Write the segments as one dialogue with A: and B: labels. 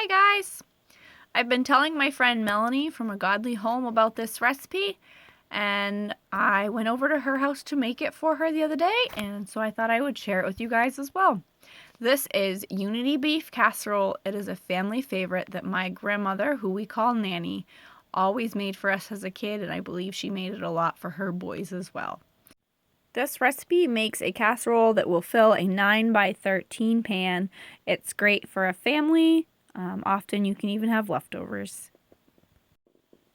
A: Hi guys! I've been telling my friend Melanie from A Godly Home about this recipe, and I went over to her house to make it for her the other day, and so I thought I would share it with you guys as well. This is Unity beef casserole. It is a family favorite that my grandmother, who we call Nanny, always made for us as a kid, and I believe she made it a lot for her boys as well. This recipe makes a casserole that will fill a 9 by 13 pan. It's great for a family. Often you can even have leftovers.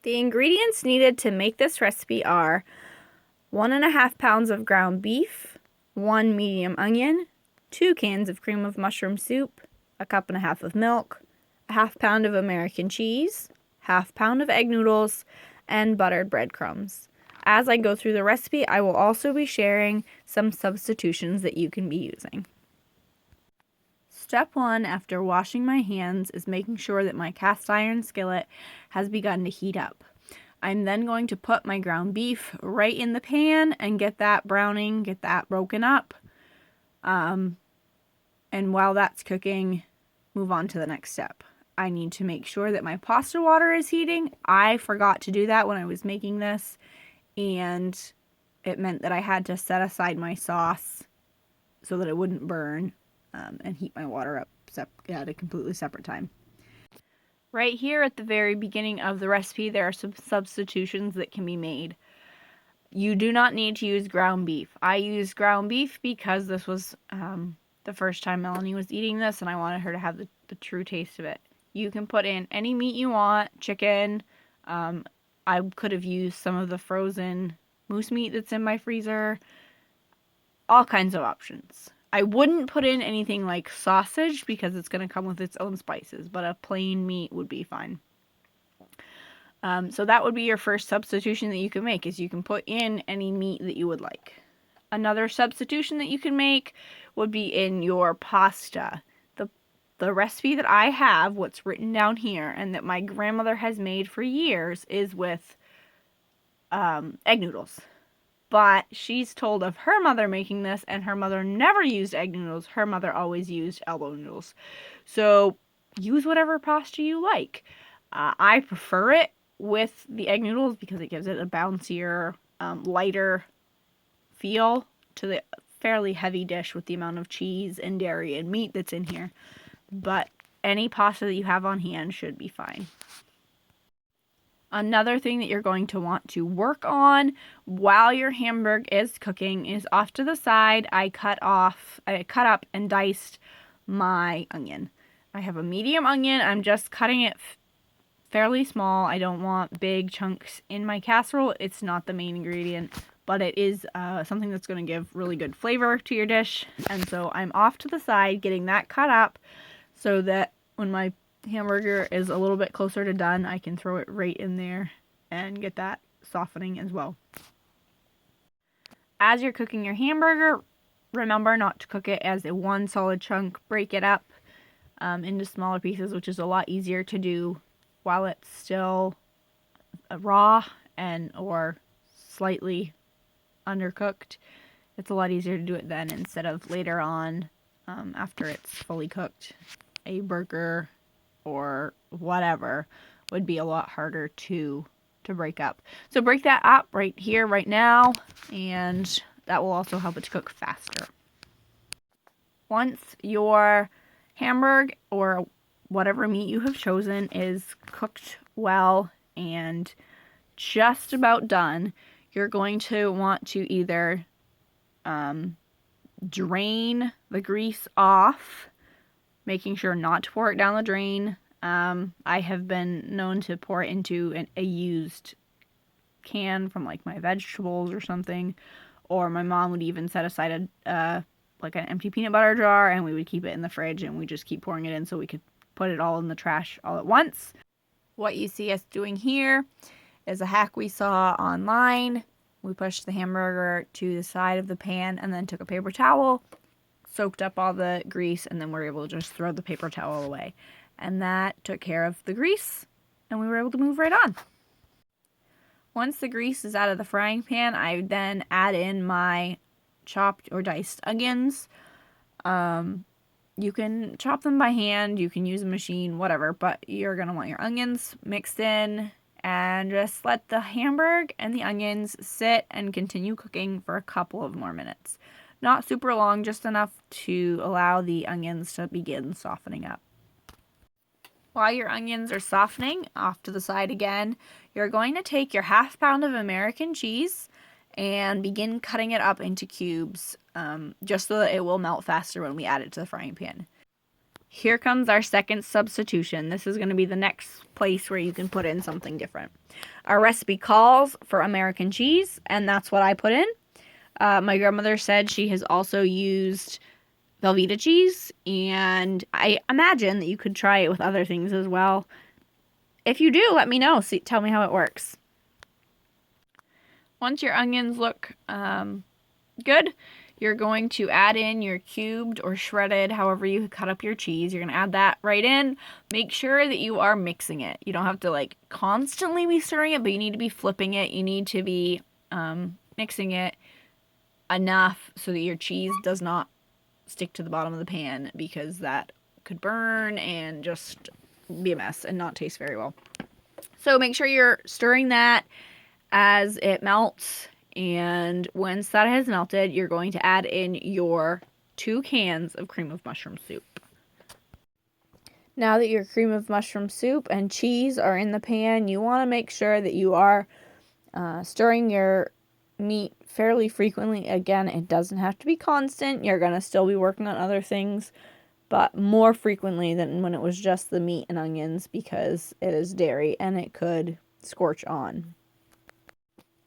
A: The ingredients needed to make this recipe are 1.5 pounds of ground beef, 1 medium onion, 2 cans of cream of mushroom soup, a cup and a half of milk, a half pound of American cheese, half pound of egg noodles, and buttered breadcrumbs. As I go through the recipe, I will also be sharing some substitutions that you can be using. Step 1 after washing my hands is making sure that my cast iron skillet has begun to heat up. I'm then going to put my ground beef right in the pan and get that browning, get that broken up. And while that's cooking, move on to the next step. I need to make sure that my pasta water is heating. I forgot to do that when I was making this, and it meant that I had to set aside my sauce so that it wouldn't burn. And heat my water up at a completely separate time. Right here at the very beginning of the recipe, there are some substitutions that can be made. You do not need to use ground beef. I used ground beef because this was the first time Melanie was eating this, and I wanted her to have the true taste of it. You can put in any meat you want, chicken. I could have used some of the frozen moose meat that's in my freezer. All kinds of options. I wouldn't put in anything like sausage because it's going to come with its own spices, but a plain meat would be fine. So that would be your first substitution that you can make, is you can put in any meat that you would like. Another substitution that you can make would be in your pasta. The recipe that I have, what's written down here, and that my grandmother has made for years, is with egg noodles. But she's told of her mother making this, and her mother never used egg noodles. Her mother always used elbow noodles. So use whatever pasta you like. I prefer it with the egg noodles because it gives it a bouncier, lighter feel to the fairly heavy dish with the amount of cheese and dairy and meat that's in here. But any pasta that you have on hand should be fine. Another thing that you're going to want to work on while your hamburger is cooking is off to the side. I cut up and diced my onion. I have a medium onion. I'm just cutting it fairly small. I don't want big chunks in my casserole. It's not the main ingredient, but it is something that's going to give really good flavor to your dish. And so I'm off to the side getting that cut up so that when my hamburger is a little bit closer to done, I can throw it right in there and get that softening as well. As you're cooking your hamburger, remember not to cook it as a one solid chunk. Break it up into smaller pieces, which is a lot easier to do while it's still raw or slightly undercooked. It's a lot easier to do it then instead of later on after it's fully cooked. A burger or whatever would be a lot harder to break up. So break that up right here, right now, and that will also help it to cook faster. Once your hamburger or whatever meat you have chosen is cooked well and just about done, you're going to want to either drain the grease off, making sure not to pour it down the drain. I have been known to pour it into a used can from like my vegetables or something, or my mom would even set aside like an empty peanut butter jar, and we would keep it in the fridge, and we just keep pouring it in so we could put it all in the trash all at once. What you see us doing here is a hack we saw online. We pushed the hamburger to the side of the pan and then took a paper towel, soaked up all the grease, and then we're able to just throw the paper towel away. And that took care of the grease, and we were able to move right on. Once the grease is out of the frying pan, I then add in my chopped or diced onions. You can chop them by hand, you can use a machine, whatever, but you're going to want your onions mixed in and just let the hamburger and the onions sit and continue cooking for a couple of more minutes. Not super long, just enough to allow the onions to begin softening up. While your onions are softening, off to the side again, you're going to take your ½ pound of American cheese and begin cutting it up into cubes, just so that it will melt faster when we add it to the frying pan. Here comes our second substitution. This is going to be the next place where you can put in something different. Our recipe calls for American cheese, and that's what I put in. My grandmother said she has also used Velveeta cheese, and I imagine that you could try it with other things as well. If you do, let me know. Tell me how it works. Once your onions look good, you're going to add in your cubed or shredded, however you cut up your cheese. You're going to add that right in. Make sure that you are mixing it. You don't have to like constantly be stirring it, but you need to be flipping it. You need to be mixing it enough so that your cheese does not stick to the bottom of the pan, because that could burn and just be a mess and not taste very well. So make sure you're stirring that as it melts, and once that has melted, you're going to add in your 2 cans of cream of mushroom soup. Now that your cream of mushroom soup and cheese are in the pan, you want to make sure that you are stirring your meat fairly frequently. Again, it doesn't have to be constant. You're going to still be working on other things, but more frequently than when it was just the meat and onions, because it is dairy and it could scorch on.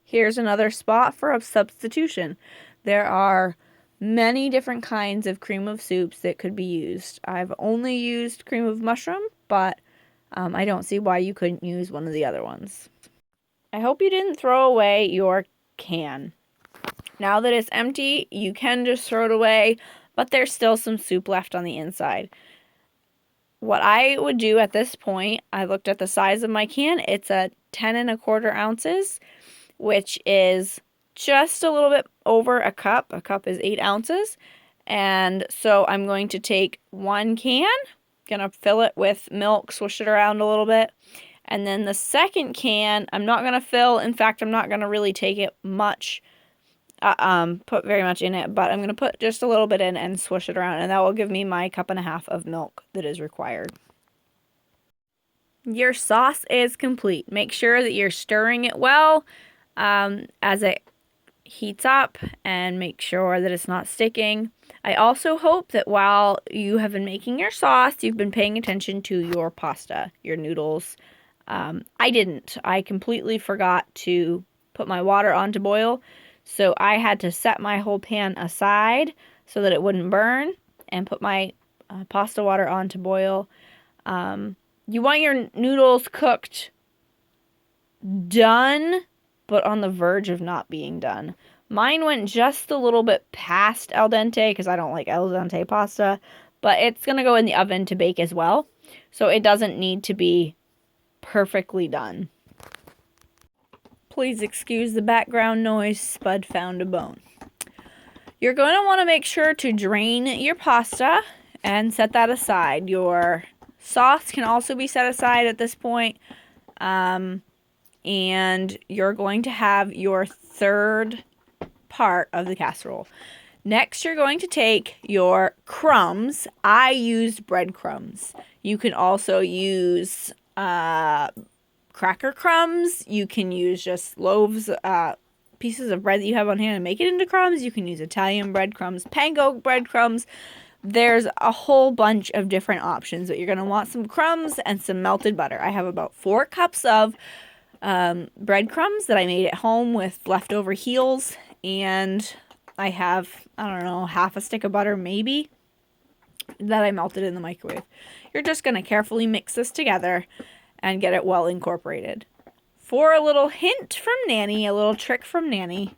A: Here's another spot for a substitution. There are many different kinds of cream of soups that could be used. I've only used cream of mushroom, but I don't see why you couldn't use one of the other ones. I hope you didn't throw away your can. Now that it's empty, you can just throw it away, but there's still some soup left on the inside. What I would do at this point, I looked at the size of my can. It's a 10 1/4 ounces, which is just a little bit over a cup. A cup is 8 ounces. And so I'm going to take 1 can, gonna fill it with milk, swish it around a little bit. And then the second can, I'm not gonna fill. In fact, I'm not gonna really take it much, put very much in it, but I'm gonna put just a little bit in and swish it around, and that will give me my 1.5 cups of milk that is required. Your sauce is complete. Make sure that you're stirring it well as it heats up, and make sure that it's not sticking. I also hope that while you have been making your sauce, you've been paying attention to your pasta, your noodles. I didn't. I completely forgot to put my water on to boil, so I had to set my whole pan aside so that it wouldn't burn and put my pasta water on to boil. You want your noodles cooked done, but on the verge of not being done. Mine went just a little bit past al dente because I don't like al dente pasta, but it's going to go in the oven to bake as well, so it doesn't need to be perfectly done. Please excuse the background noise. Spud found a bone. You're going to want to make sure to drain your pasta and set that aside. Your sauce can also be set aside at this point. And you're going to have your third part of the casserole. Next, you're going to take your crumbs. I used breadcrumbs. You can also use cracker crumbs. You can use just loaves, pieces of bread that you have on hand and make it into crumbs. You can use Italian breadcrumbs, panko breadcrumbs. There's a whole bunch of different options, but you're going to want some crumbs and some melted butter. I have about 4 cups of breadcrumbs that I made at home with leftover heels, and I have, I don't know, half a stick of butter maybe that I melted in the microwave. You're just going to carefully mix this together and get it well incorporated. For a little hint from Nanny, a little trick from Nanny,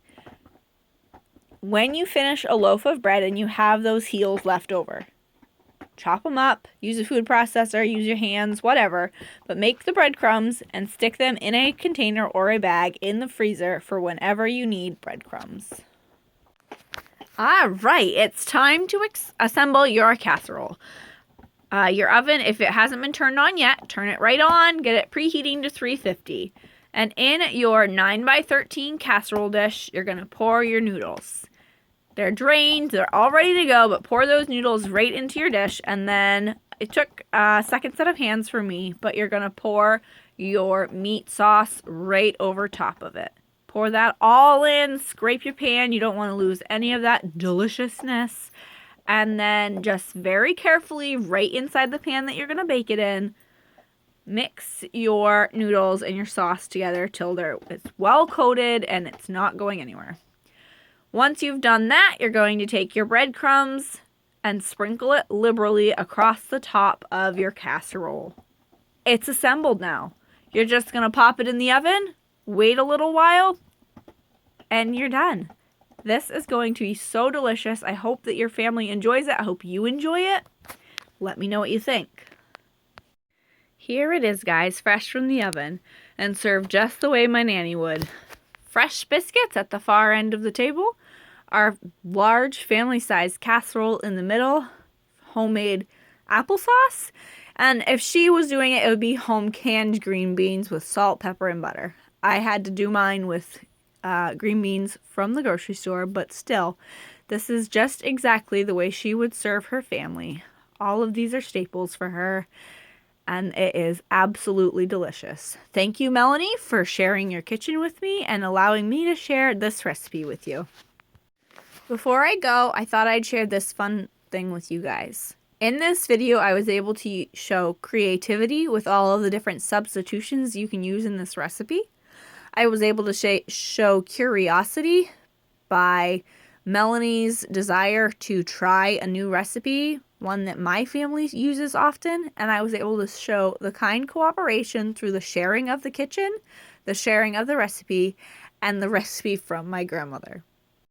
A: when you finish a loaf of bread and you have those heels left over, chop them up, use a food processor, use your hands, whatever, but make the breadcrumbs and stick them in a container or a bag in the freezer for whenever you need breadcrumbs. All right, it's time to assemble your casserole. Your oven, if it hasn't been turned on yet, turn it right on, get it preheating to 350. And in your 9x13 casserole dish, you're going to pour your noodles. They're drained, they're all ready to go, but pour those noodles right into your dish. And then it took a second set of hands for me, but you're going to pour your meat sauce right over top of it. Pour that all in, scrape your pan. You don't want to lose any of that deliciousness. And then just very carefully, right inside the pan that you're going to bake it in, mix your noodles and your sauce together till it's well coated and it's not going anywhere. Once you've done that, you're going to take your breadcrumbs and sprinkle it liberally across the top of your casserole. It's assembled now. You're just going to pop it in the oven, wait a little while, and you're done. This is going to be so delicious. I hope that your family enjoys it. I hope you enjoy it. Let me know what you think. Here it is, guys, fresh from the oven and served just the way my nanny would. Fresh biscuits at the far end of the table, our large family-sized casserole in the middle, homemade applesauce, and if she was doing it, it would be home canned green beans with salt, pepper, and butter. I had to do mine with green beans from the grocery store, but still, this is just exactly the way she would serve her family. All of these are staples for her, and it is absolutely delicious. Thank you, Melanie, for sharing your kitchen with me and allowing me to share this recipe with you. Before I go, I thought I'd share this fun thing with you guys. In this video, I was able to show creativity with all of the different substitutions you can use in this recipe. I was able to show curiosity by Melanie's desire to try a new recipe, one that my family uses often, and I was able to show the kind cooperation through the sharing of the kitchen, the sharing of the recipe, and the recipe from my grandmother.